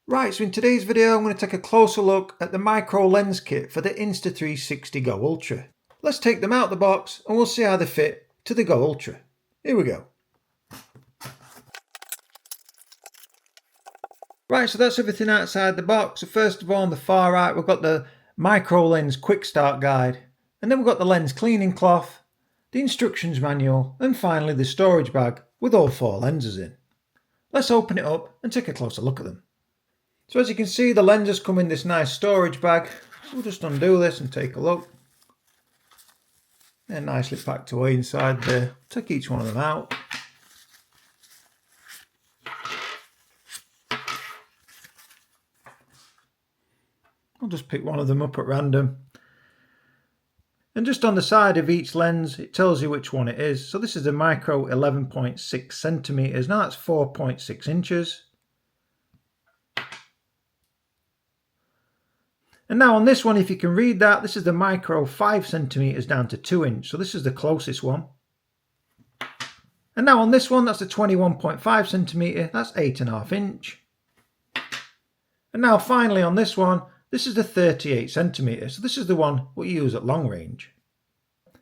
Right, so in today's video I'm going to take a closer look at the micro lens kit for the Insta360 GO Ultra. Let's take them out the box and we'll see how they fit to the GO Ultra. Here we go. Right, so that's everything outside the box. So first of all, on the far right we've got the micro lens quick start guide, and then we've got the lens cleaning cloth, the instructions manual, and finally the storage bag with all 4 lenses in. Let's open it up and take a closer look at them. So as you can see, the lenses come in this nice storage bag. We'll just undo this and take a look. They're nicely packed away inside there. Take each one of them out. I'll just pick one of them up at random. And just on the side of each lens, it tells you which one it is. So this is the micro 11.6 centimeters. Now that's 4.6 inches. And now on this one, if you can read that, this is the micro 5 centimeters down to 2 inch. So this is the closest one. And now on this one, that's the 21.5 centimeter. That's 8.5 inch. And now finally on this one, this is the 38 centimeter. So this is the one what you use at long range.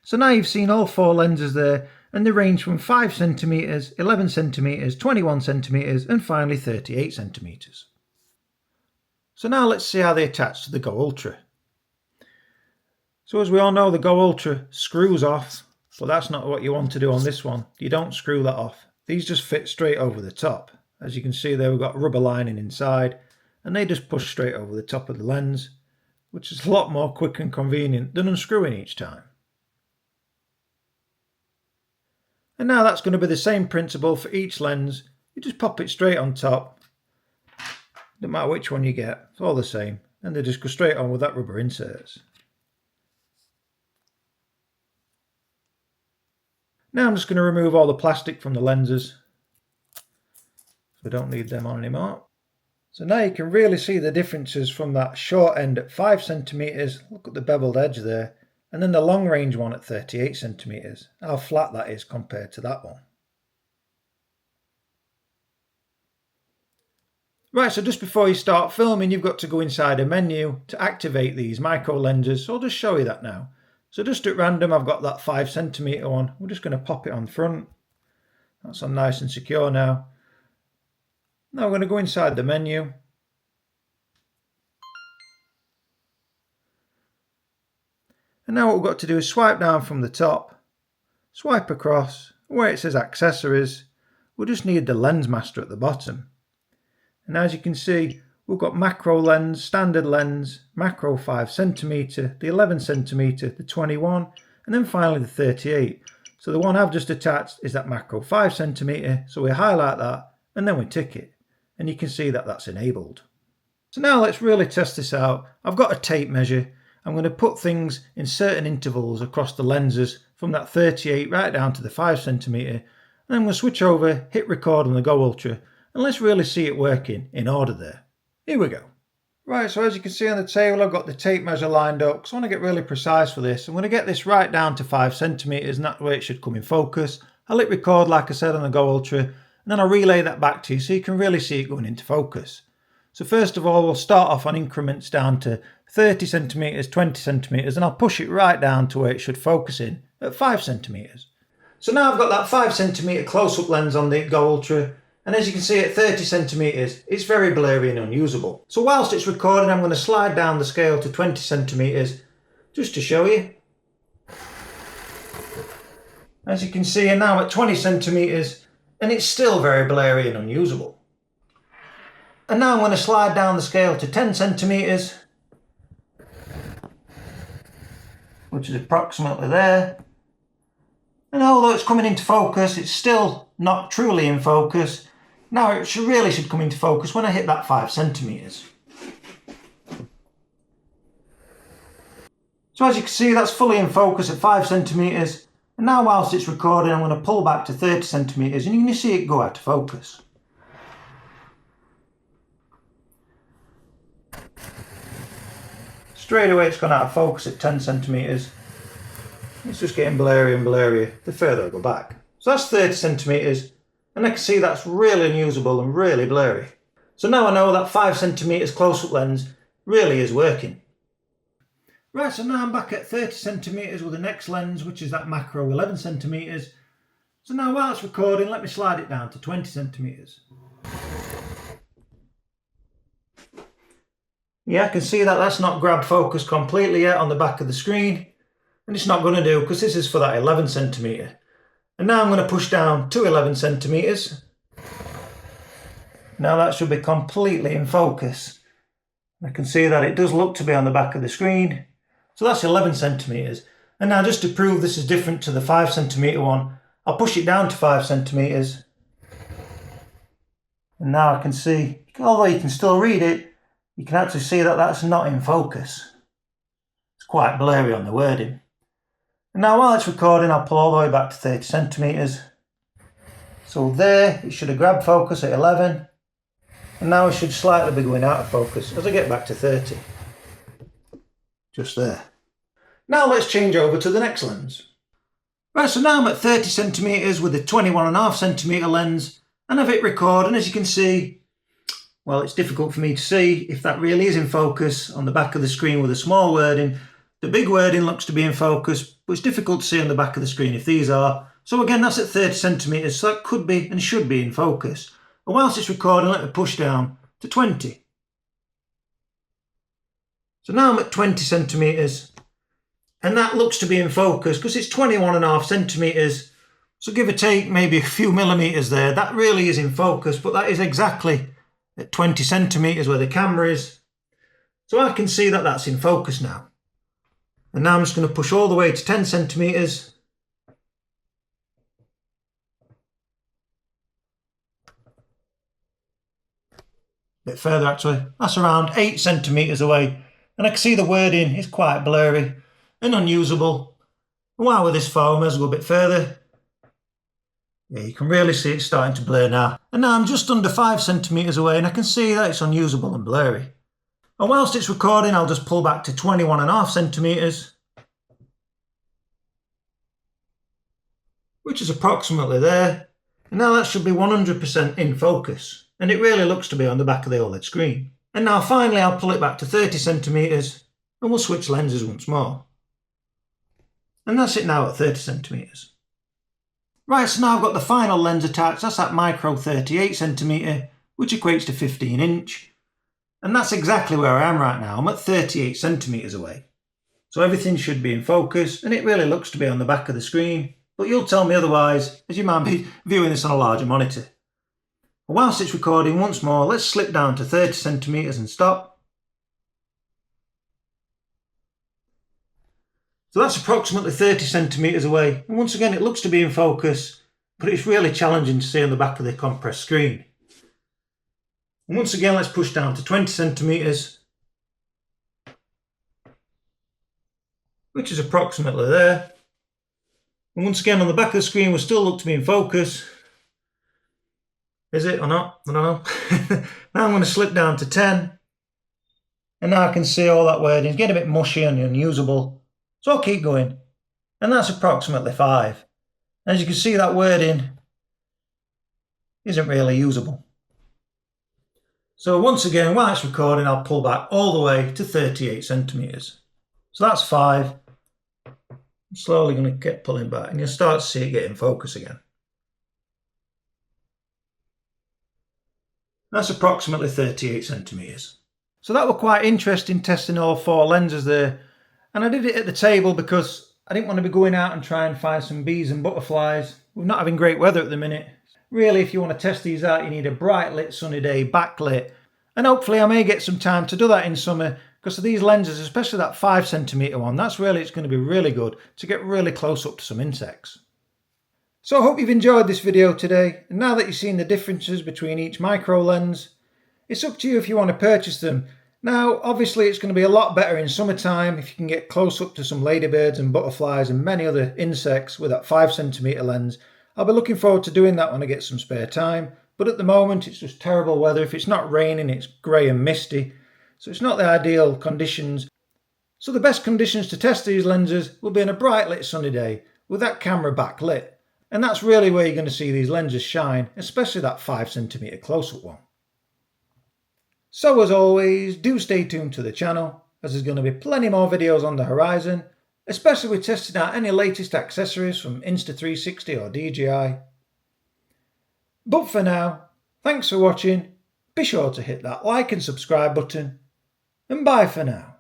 So now you've seen all 4 lenses there, and they range from 5 centimeters, 11 centimeters, 21 centimeters, and finally 38 centimeters. So now let's see how they attach to the GO Ultra. So as we all know, the GO Ultra screws off, but that's not what you want to do on this one. You don't screw that off. These just fit straight over the top. As you can see there, we've got rubber lining inside, and they just push straight over the top of the lens, which is a lot more quick and convenient than unscrewing each time. And now that's going to be the same principle for each lens. You just pop it straight on top. No matter which one you get, it's all the same, and they just go straight on with that rubber inserts. Now I'm just going to remove all the plastic from the lenses, so we don't need them on anymore. So now you can really see the differences from that short end at 5 centimeters, look at the beveled edge there, and then the long range one at 38 centimeters, how flat that is compared to that one. Right, so just before you start filming, you've got to go inside a menu to activate these micro lenses. So I'll just show you that now. So just at random, I've got that 5 centimeter one. We're just going to pop it on front. That's on nice and secure now. Now we're going to go inside the menu. And now what we've got to do is swipe down from the top, swipe across, where it says Accessories, we'll just need the lens master at the bottom. And as you can see, we've got macro lens, standard lens, macro 5 centimeter, the 11 centimeter, the 21, and then finally the 38. So the one I've just attached is that macro 5 centimeter. So we highlight that and then we tick it. And you can see that that's enabled. So now let's really test this out. I've got a tape measure. I'm going to put things in certain intervals across the lenses from that 38 right down to the 5 centimeter. And then I'm going to switch over, hit record on the GO Ultra. And let's really see it working in order there. Here we go. Right, so as you can see on the table, I've got the tape measure lined up. So I want to get really precise for this. I'm going to get this right down to 5 centimeters, and that's the way it should come in focus. I'll hit record, like I said, on the GO Ultra, and then I'll relay that back to you so you can really see it going into focus. So first of all, we'll start off on increments down to 30 centimeters, 20 centimeters, and I'll push it right down to where it should focus in at 5 centimeters. So now I've got that 5 centimeter close-up lens on the GO Ultra. And as you can see at 30 centimeters, it's very blurry and unusable. So whilst it's recording, I'm going to slide down the scale to 20 centimeters just to show you. As you can see, I'm now at 20 centimeters and it's still very blurry and unusable. And now I'm going to slide down the scale to 10 centimeters, which is approximately there. And although it's coming into focus, it's still not truly in focus. Now it really should come into focus when I hit that 5 centimeters. So as you can see, that's fully in focus at 5 centimeters. And now whilst it's recording, I'm going to pull back to 30 centimeters and you're going to see it go out of focus. Straight away it's gone out of focus at 10 centimeters. It's just getting blurrier and blurrier the further I go back. So that's 30 centimeters, and I can see that's really unusable and really blurry. So now I know that 5cm close-up lens really is working. Right, so now I'm back at 30cm with the next lens, which is that macro 11cm. So now while it's recording, let me slide it down to 20cm. Yeah, I can see that that's not grabbed focus completely yet on the back of the screen. And it's not going to do because this is for that 11cm. And now I'm going to push down to 11cm. Now that should be completely in focus. I can see that it does look to be on the back of the screen. So that's 11cm. And now just to prove this is different to the 5cm one, I'll push it down to 5cm. And now I can see, although you can still read it, you can actually see that that's not in focus. It's quite blurry on the wording. And now while it's recording, I'll pull all the way back to 30cm. So there, it should have grabbed focus at 11. And now it should slightly be going out of focus as I get back to 30. Just there. Now let's change over to the next lens. Right, so now I'm at 30cm with a 21.5cm lens, and I've hit record, and as you can see, well, it's difficult for me to see if that really is in focus on the back of the screen with the small wording. The big wording looks to be in focus, but it's difficult to see on the back of the screen if these are. So again, that's at 30cm, so that could be and should be in focus. And whilst it's recording, let me push down to 20. So now I'm at 20cm, and that looks to be in focus because it's 21.5cm. So give or take maybe a few millimeters there. That really is in focus, but that is exactly at 20cm where the camera is. So I can see that that's in focus now. And now I'm just going to push all the way to 10cm. Bit further actually, that's around 8cm away, and I can see the wording is quite blurry and unusable. And while with this phone, as I go a bit further, yeah, you can really see it's starting to blur now. And now I'm just under 5cm away, and I can see that it's unusable and blurry. And whilst it's recording, I'll just pull back to 21.5cm, which is approximately there. And now that should be 100% in focus. And it really looks to be on the back of the OLED screen. And now finally I'll pull it back to 30cm and we'll switch lenses once more. And that's it now at 30cm. Right, so now I've got the final lens attached. That's that micro 38cm, which equates to 15 inch. And that's exactly where I am right now. I'm at 38cm away. So everything should be in focus, and it really looks to be on the back of the screen. But you'll tell me otherwise, as you might be viewing this on a larger monitor. Whilst it's recording once more, let's slip down to 30cm and stop. So that's approximately 30cm away, and once again it looks to be in focus, but it's really challenging to see on the back of the compressed screen. And once again let's push down to 20cm, which is approximately there. And once again on the back of the screen will still look to be in focus. Is it or not? I don't know. Now I'm going to slip down to 10. And now I can see all that wording. It's getting a bit mushy and unusable. So I'll keep going. And that's approximately 5. As you can see, that wording isn't really usable. So once again, while it's recording, I'll pull back all the way to 38cm. So that's 5. I'm slowly going to get pulling back, and you'll start to see it get in focus again. That's approximately 38cm. So that was quite interesting, testing all 4 lenses there. And I did it at the table because I didn't want to be going out and try and find some bees and butterflies. We're not having great weather at the minute. Really, if you want to test these out, you need a bright lit sunny day, backlit. And hopefully I may get some time to do that in summer, because of these lenses, especially that 5cm one, it's going to be really good to get really close up to some insects. So I hope you've enjoyed this video today, and now that you've seen the differences between each micro lens, it's up to you if you want to purchase them. Now obviously it's going to be a lot better in summertime if you can get close up to some ladybirds and butterflies and many other insects with that 5cm lens. I'll be looking forward to doing that when I get some spare time, but at the moment it's just terrible weather. If it's not raining, it's grey and misty, so it's not the ideal conditions. So the best conditions to test these lenses will be on a bright lit sunny day with that camera backlit. And that's really where you're going to see these lenses shine, especially that 5cm close-up one. So as always, do stay tuned to the channel, as there's going to be plenty more videos on the horizon, especially with testing out any latest accessories from Insta360 or DJI. But for now, thanks for watching, be sure to hit that like and subscribe button, and bye for now.